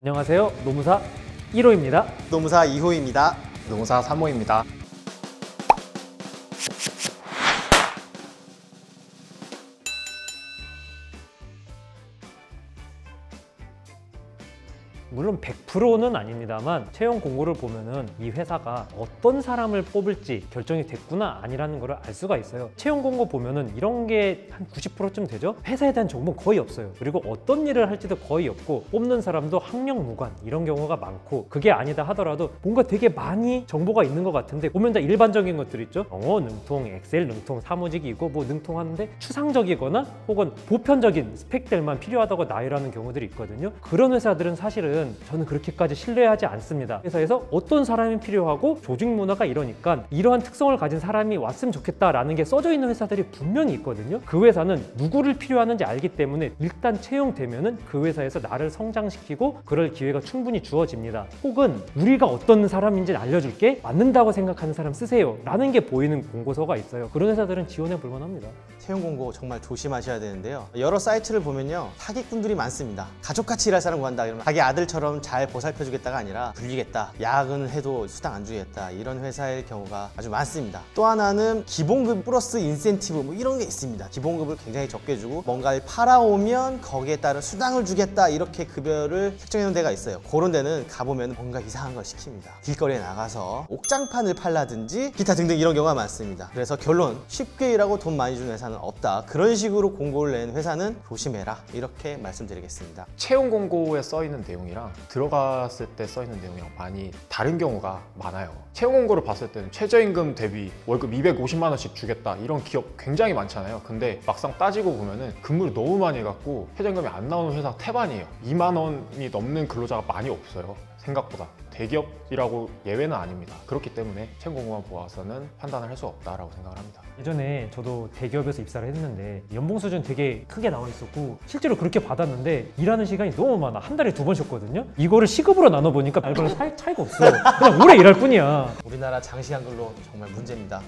안녕하세요. 노무사 1호입니다. 노무사 2호입니다. 노무사 3호입니다. 물론 100%는 아닙니다만 채용 공고를 보면은 이 회사가 어떤 사람을 뽑을지 결정이 됐구나 아니라는 걸 알 수가 있어요. 채용 공고 보면은 이런 게 한 90%쯤 되죠. 회사에 대한 정보는 거의 없어요. 그리고 어떤 일을 할지도 거의 없고 뽑는 사람도 학력 무관 이런 경우가 많고, 그게 아니다 하더라도 뭔가 되게 많이 정보가 있는 것 같은데 보면 다 일반적인 것들 있죠. 영어 능통, 엑셀 능통, 사무직이고 뭐 능통하는데 추상적이거나 혹은 보편적인 스펙들만 필요하다고 나열하는 경우들이 있거든요. 그런 회사들은 사실은 저는 그렇게까지 신뢰하지 않습니다. 회사에서 어떤 사람이 필요하고 조직 문화가 이러니까 이러한 특성을 가진 사람이 왔으면 좋겠다라는 게 써져 있는 회사들이 분명히 있거든요. 그 회사는 누구를 필요하는지 알기 때문에 일단 채용되면은 그 회사에서 나를 성장시키고 그럴 기회가 충분히 주어집니다. 혹은 우리가 어떤 사람인지 알려줄게, 맞는다고 생각하는 사람 쓰세요 라는 게 보이는 공고서가 있어요. 그런 회사들은 지원해 볼 만합니다. 채용 공고 정말 조심하셔야 되는데요. 여러 사이트를 보면요, 사기꾼들이 많습니다. 가족같이 일할 사람 구한다 이러면 자기 아들처럼 잘 보살펴주겠다가 아니라 불리겠다, 야근을 해도 수당 안 주겠다, 이런 회사일 경우가 아주 많습니다. 또 하나는 기본급 플러스 인센티브 뭐 이런 게 있습니다. 기본급을 굉장히 적게 주고 뭔가를 팔아오면 거기에 따른 수당을 주겠다, 이렇게 급여를 책정해 놓은 데가 있어요. 그런 데는 가보면 뭔가 이상한 걸 시킵니다. 길거리에 나가서 옥장판을 팔라든지 기타 등등 이런 경우가 많습니다. 그래서 결론, 쉽게 일하고 돈 많이 주는 회사는 없다. 그런 식으로 공고를 낸 회사는 조심해라, 이렇게 말씀드리겠습니다. 채용 공고에 써 있는 내용이랑 들어갔을 때 써 있는 내용이랑 많이 다른 경우가 많아요. 채용 공고를 봤을 때는 최저임금 대비 월급 250만 원씩 주겠다 이런 기업 굉장히 많잖아요. 근데 막상 따지고 보면은 근무를 너무 많이 해갖고 최저임금이 안 나오는 회사가 태반이에요. 2만 원이 넘는 근로자가 많이 없어요. 생각보다. 대기업이라고 예외는 아닙니다. 그렇기 때문에 채용 공고만 보아서는 판단을 할 수 없다라고 생각을 합니다. 예전에 저도 대기업에서 입사를 했는데 연봉 수준 되게 크게 나와 있었고 실제로 그렇게 받았는데 일하는 시간이 너무 많아. 한 달에 2번 쉬었거든요. 이거를 시급으로 나눠보니까 알바랑 차이가 없어. 그냥 오래 일할 뿐이야. 우리나라 장시간 근로 정말 문제입니다.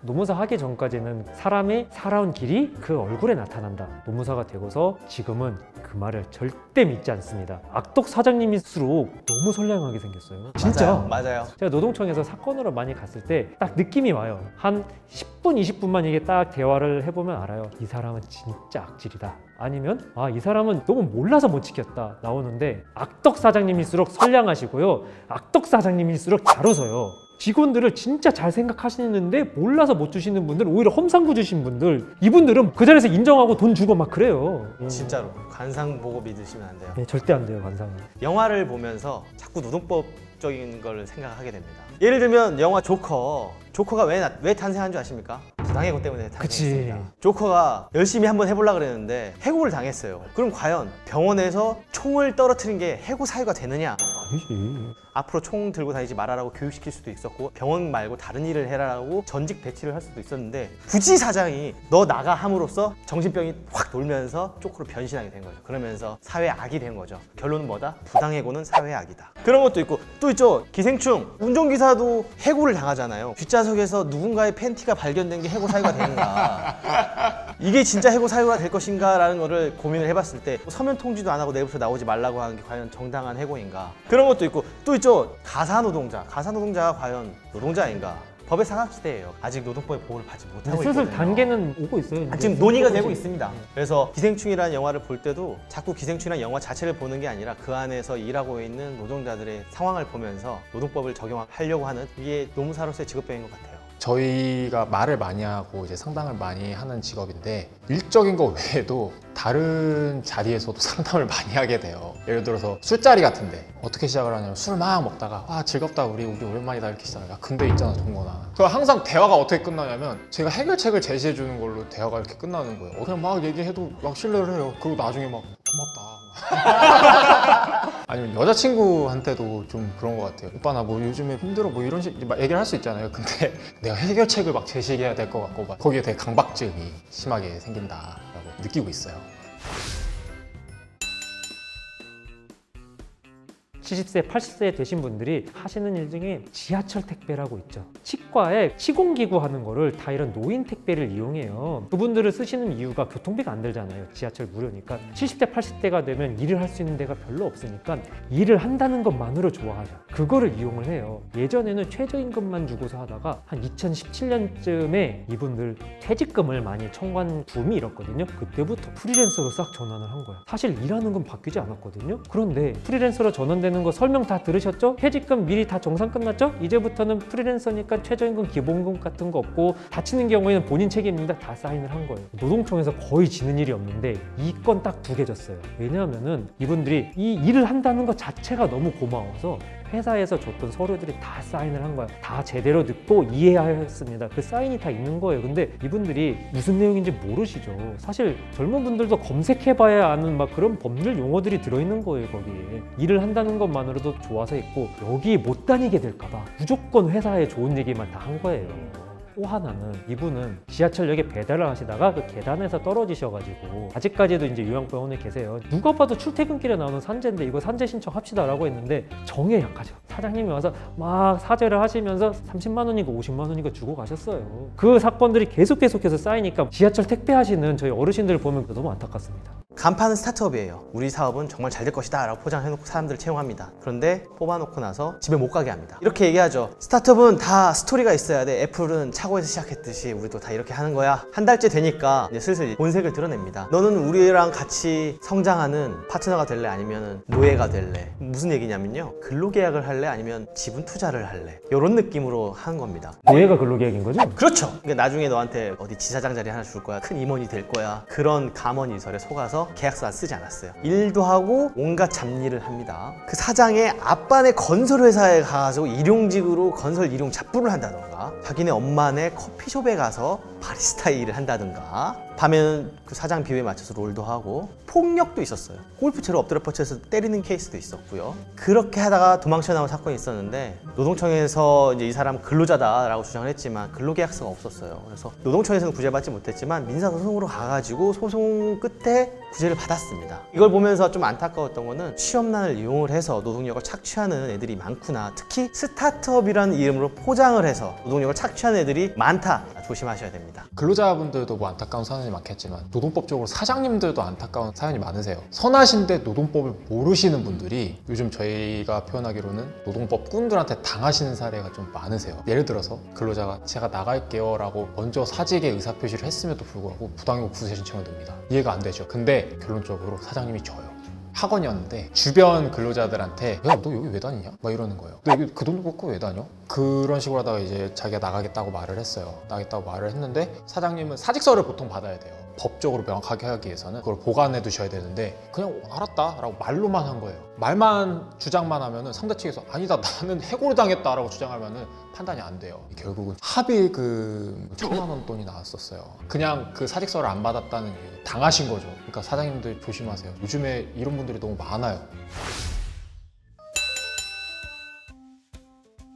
노무사 하기 전까지는 사람의 살아온 길이 그 얼굴에 나타난다. 노무사가 되고서 지금은 그 말을 절대 믿지 않습니다. 악덕 사장님일수록 너무 선량하게 생겼어요. 진짜. 맞아요. 제가 노동청에서 사건으로 많이 갔을 때 딱 느낌이 와요. 한 10분, 20분만 이게 딱 대화를 해보면 알아요. 이 사람은 진짜 악질이다. 아니면 이 사람은 너무 몰라서 못 지켰다 나오는데, 악덕 사장님일수록 선량하시고요. 악덕 사장님일수록 잘 웃어요. 직원들을 진짜 잘 생각하시는데 몰라서 못 주시는 분들, 오히려 험상구 주신 분들, 이분들은 그 자리에서 인정하고 돈 주고 막 그래요. 진짜로 관상 보고 믿으시면 안 돼요. 네, 절대 안 돼요, 관상은. 영화를 보면서 자꾸 노동법적인 걸 생각하게 됩니다. 예를 들면 영화 조커가 왜 탄생한 줄 아십니까? 부당해고 때문에 탄생했습니다. 그치. 조커가 열심히 한번 해보려고 그랬는데 해고를 당했어요. 그럼 과연 병원에서 총을 떨어뜨린 게 해고 사유가 되느냐? 아니지. 앞으로 총 들고 다니지 말아라고 교육시킬 수도 있었고, 병원 말고 다른 일을 해라라고 전직 배치를 할 수도 있었는데, 굳이 사장이 너 나가 함으로써 정신병이 확 돌면서 조커로 변신하게 된 거죠. 그러면서 사회 악이 된 거죠. 결론은 뭐다? 부당해고는 사회 악이다. 그런 것도 있고, 또 있죠. 기생충. 운전기사도 해고를 당하잖아요. 뒷좌석에서 누군가의 팬티가 발견된 게 해고 사유가 되는가, 이게 진짜 해고 사유가 될 것인가 라는 거를 고민을 해봤을 때, 서면 통지도 안 하고 내부터 나오지 말라고 하는 게 과연 정당한 해고인가, 그런 것도 있고, 또 있죠. 가사노동자가 과연 노동자인가. 법의 사각지대예요. 아직 노동법의 보호를 받지 못하고 있거든요. 슬슬 단계는 오고 있어요. 지금 논의가 되고 있습니다. 그래서 기생충이라는 영화를 볼 때도 자꾸 기생충이라는 영화 자체를 보는 게 아니라 그 안에서 일하고 있는 노동자들의 상황을 보면서 노동법을 적용하려고 하는, 이게 노무사로서의 직업병인 것 같아요. 저희가 말을 많이 하고 이제 상담을 많이 하는 직업인데, 일적인 거 외에도 다른 자리에서도 상담을 많이 하게 돼요. 예를 들어서 술자리 같은데 어떻게 시작을 하냐면, 술 막 먹다가 즐겁다, 우리 오랜만이다 이렇게 시작해요. 야, 근데 있잖아 동건아, 그 항상 대화가 어떻게 끝나냐면 제가 해결책을 제시해 주는 걸로 대화가 이렇게 끝나는 거예요. 그냥 막 얘기해도 막 신뢰를 해요. 그리고 나중에 막 고맙다. 아니면 여자친구한테도 좀 그런 것 같아요. 오빠 나 뭐 요즘에 힘들어 뭐 이런 식 막 얘기를 할 수 있잖아요. 근데 내가 해결책을 막 제시해야 될 것 같고 막 거기에 되게 강박증이 심하게 생긴다라고 느끼고 있어요. 70세, 80세 되신 분들이 하시는 일 중에 지하철 택배라고 있죠. 치과에 시공기구 하는 거를 다 이런 노인 택배를 이용해요. 그분들을 쓰시는 이유가 교통비가 안 들잖아요. 지하철 무료니까. 70대, 80대가 되면 일을 할 수 있는 데가 별로 없으니까 일을 한다는 것만으로 좋아하죠. 그거를 이용을 해요. 예전에는 최저임금만 주고서 하다가 한 2017년쯤에 이분들 퇴직금을 많이 청구한 붐이 일었거든요. 그때부터 프리랜서로 싹 전환을 한 거야. 사실 일하는 건 바뀌지 않았거든요. 그런데 프리랜서로 전환되는 거 설명 다 들으셨죠? 퇴직금 미리 다 정산 끝났죠? 이제부터는 프리랜서니까 최저임금, 기본금 같은 거 없고 다치는 경우에는 본인 책임입니다. 다 사인을 한 거예요. 노동청에서 거의 지는 일이 없는데 이 건 딱 2개 졌어요. 왜냐하면은 이분들이 이 일을 한다는 것 자체가 너무 고마워서 회사에서 줬던 서류들이 다 사인을 한 거야. 다 제대로 듣고 이해하였습니다. 그 사인이 다 있는 거예요. 근데 이분들이 무슨 내용인지 모르시죠. 사실 젊은 분들도 검색해봐야 아는 막 그런 법률 용어들이 들어있는 거예요. 거기에 일을 한다는 것만으로도 좋아서 있고 여기 못 다니게 될까 봐 무조건 회사에 좋은 얘기만 다 한 거예요. 또 하나는 이분은 지하철역에 배달을 하시다가 그 계단에서 떨어지셔가지고 아직까지도 이제 요양병원에 계세요. 누가 봐도 출퇴근길에 나오는 산재인데 이거 산재 신청합시다라고 했는데 정에 약하죠. 사장님이 와서 막 사죄를 하시면서 30만 원이고 50만 원이고 주고 가셨어요. 그 사건들이 계속해서 쌓이니까 지하철 택배하시는 저희 어르신들 보면 너무 안타깝습니다. 간판은 스타트업이에요. 우리 사업은 정말 잘 될 것이다 라고 포장해놓고 사람들을 채용합니다. 그런데 뽑아놓고 나서 집에 못 가게 합니다. 이렇게 얘기하죠. 스타트업은 다 스토리가 있어야 돼. 애플은 차고에서 시작했듯이 우리도 다 이렇게 하는 거야. 한 달째 되니까 이제 슬슬 본색을 드러냅니다. 너는 우리랑 같이 성장하는 파트너가 될래? 아니면 노예가 될래? 무슨 얘기냐면요, 근로계약을 할래? 아니면 지분 투자를 할래? 이런 느낌으로 하는 겁니다. 노예가 근로계약인 거죠? 그렇죠. 그러니까 나중에 너한테 어디 지사장 자리 하나 줄 거야, 큰 임원이 될 거야, 그런 감언이설에 속아서 계약서 안 쓰지 않았어요. 일도 하고 온갖 잡일을 합니다. 그 사장의 아빠네 건설회사에 가서 일용직으로 건설 일용 잡부를 한다던가, 자기네 엄마네 커피숍에 가서 바리스타 일을 한다든가, 밤에는 그 사장 비유에 맞춰서 롤도 하고, 폭력도 있었어요. 골프채로 엎드려 뻗쳐서 때리는 케이스도 있었고요. 그렇게 하다가 도망쳐 나온 사건이 있었는데 노동청에서 이제 이 사람 근로자다라고 주장을 했지만 근로계약서가 없었어요. 그래서 노동청에서는 구제받지 못했지만 민사소송으로 가가지고 소송 끝에 구제를 받았습니다. 이걸 보면서 좀 안타까웠던 거는 취업난을 이용을 해서 노동력을 착취하는 애들이 많구나. 특히 스타트업이라는 이름으로 포장을 해서 노동력을 착취하는 애들이 많다. 조심하셔야 됩니다. 근로자분들도 뭐 안타까운 사연이 많겠지만 노동법적으로 사장님들도 안타까운 사연이 많으세요. 선하신데 노동법을 모르시는 분들이 요즘 저희가 표현하기로는 노동법 꾼들한테 당하시는 사례가 좀 많으세요. 예를 들어서 근로자가 제가 나갈게요 라고 먼저 사직에 의사표시를 했음에도 불구하고 부당이고 구제 신청을 듭니다. 이해가 안 되죠. 근데 결론적으로 사장님이 져요. 학원이었는데 주변 근로자들한테 야, 너 여기 왜 다니냐? 막 이러는 거예요. 너 여기 그 돈도 벌고 왜 다녀? 그런 식으로 하다가 이제 자기가 나가겠다고 말을 했어요. 나가겠다고 말을 했는데 사장님은 사직서를 보통 받아야 돼요. 법적으로 명확하게 하기 위해서는 그걸 보관해 두셔야 되는데 그냥 알았다 라고 말로만 한 거예요. 말만 주장만 하면은 상대 측에서 아니다 나는 해고를 당했다 라고 주장하면은 판단이 안 돼요. 결국은 합의 그 1,000만 원 돈이 나왔었어요. 그냥 그 사직서를 안 받았다는 이유 당하신 거죠. 그러니까 사장님들 조심하세요. 요즘에 이런 분들이 너무 많아요.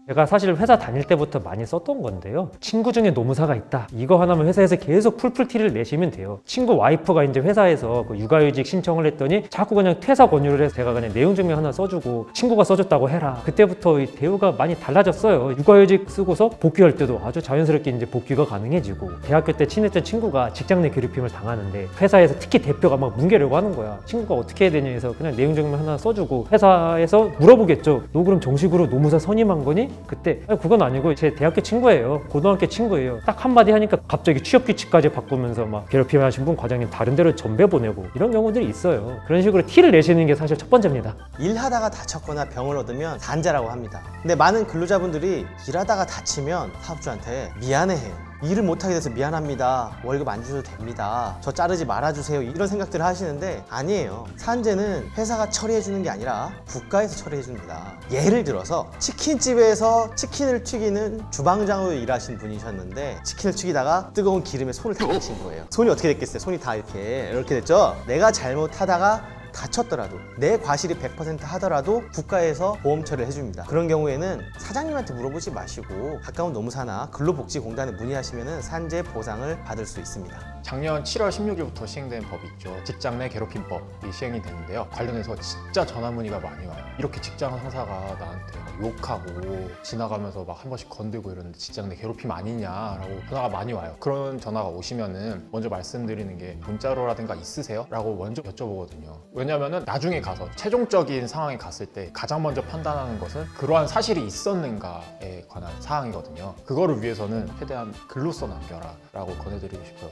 제가 사실 회사 다닐 때부터 많이 썼던 건데요. 친구 중에 노무사가 있다. 이거 하나만 회사에서 계속 풀풀티를 내시면 돼요. 친구 와이프가 이제 회사에서 그 육아휴직 신청을 했더니 자꾸 그냥 퇴사 권유를 해서 제가 그냥 내용 증명 하나 써주고 친구가 써줬다고 해라. 그때부터 이 대우가 많이 달라졌어요. 육아휴직 쓰고서 복귀할 때도 아주 자연스럽게 이제 복귀가 가능해지고, 대학교 때 친했던 친구가 직장 내 괴롭힘을 당하는데 회사에서 특히 대표가 막 뭉개려고 하는 거야. 친구가 어떻게 해야 되냐 해서 그냥 내용 증명 하나 써주고 회사에서 물어보겠죠. 너 그럼 정식으로 노무사 선임한 거니? 그때 그건 아니고 제 대학교 친구예요. 고등학교 친구예요. 딱 한마디 하니까 갑자기 취업 규칙까지 바꾸면서 막 괴롭힘 하신 분 과장님 다른 데로 전배 보내고 이런 경우들이 있어요. 그런 식으로 티를 내시는 게 사실 첫 번째입니다. 일하다가 다쳤거나 병을 얻으면 산재라고 합니다. 근데 많은 근로자분들이 일하다가 다치면 사업주한테 미안해해요. 일을 못하게 돼서 미안합니다. 월급 안 주셔도 됩니다. 저 자르지 말아주세요. 이런 생각들을 하시는데 아니에요. 산재는 회사가 처리해주는 게 아니라 국가에서 처리해줍니다. 예를 들어서 치킨집에서 치킨을 튀기는 주방장으로 일하신 분이셨는데 치킨을 튀기다가 뜨거운 기름에 손을 탁 대신 거예요. 손이 어떻게 됐겠어요? 손이 다 이렇게 됐죠? 내가 잘못하다가 다쳤더라도 내 과실이 100% 하더라도 국가에서 보험 처리를 해줍니다. 그런 경우에는 사장님한테 물어보지 마시고 가까운 노무사나 근로복지공단에 문의하시면 산재 보상을 받을 수 있습니다. 작년 7월 16일부터 시행된 법이 있죠. 직장 내 괴롭힘법이 시행이 되는데요. 관련해서 진짜 전화 문의가 많이 와요. 이렇게 직장 상사가 나한테 막 욕하고 지나가면서 막 한 번씩 건들고 이러는데 직장 내 괴롭힘 아니냐라고 전화가 많이 와요. 그런 전화가 오시면은 먼저 말씀드리는 게 문자로라든가 있으세요? 라고 먼저 여쭤보거든요. 왜냐면은 나중에 가서 최종적인 상황에 갔을 때 가장 먼저 판단하는 것은 그러한 사실이 있었는가에 관한 사항이거든요. 그거를 위해서는 최대한 글로써 남겨라 라고 권해드리고 싶어요.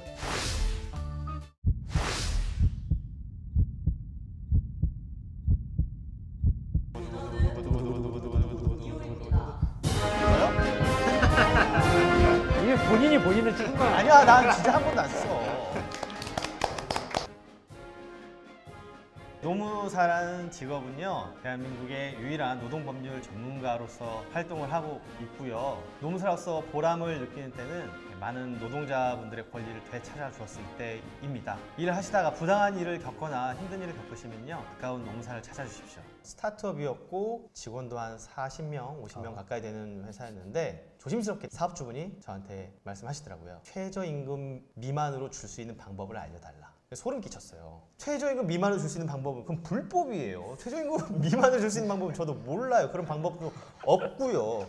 이게 본인이 본인을 찍은 거 아니야? 아니야, 난 진짜 한 번도 안 써. 노무사라는 직업은요, 대한민국의 유일한 노동법률 전문가로서 활동을 하고 있고요. 노무사로서 보람을 느끼는 때는 많은 노동자분들의 권리를 되찾아 주었을 때입니다. 일을 하시다가 부당한 일을 겪거나 힘든 일을 겪으시면요, 가까운 노무사를 찾아주십시오. 스타트업이었고 직원도 한 40명, 50명 가까이 되는 회사였는데 조심스럽게 사업주분이 저한테 말씀하시더라고요. 최저임금 미만으로 줄 수 있는 방법을 알려달라. 소름 끼쳤어요. 최저임금 미만을 줄 수 있는 방법은 그럼 불법이에요. 최저임금 미만을 줄 수 있는 방법은 저도 몰라요. 그런 방법도 없고요.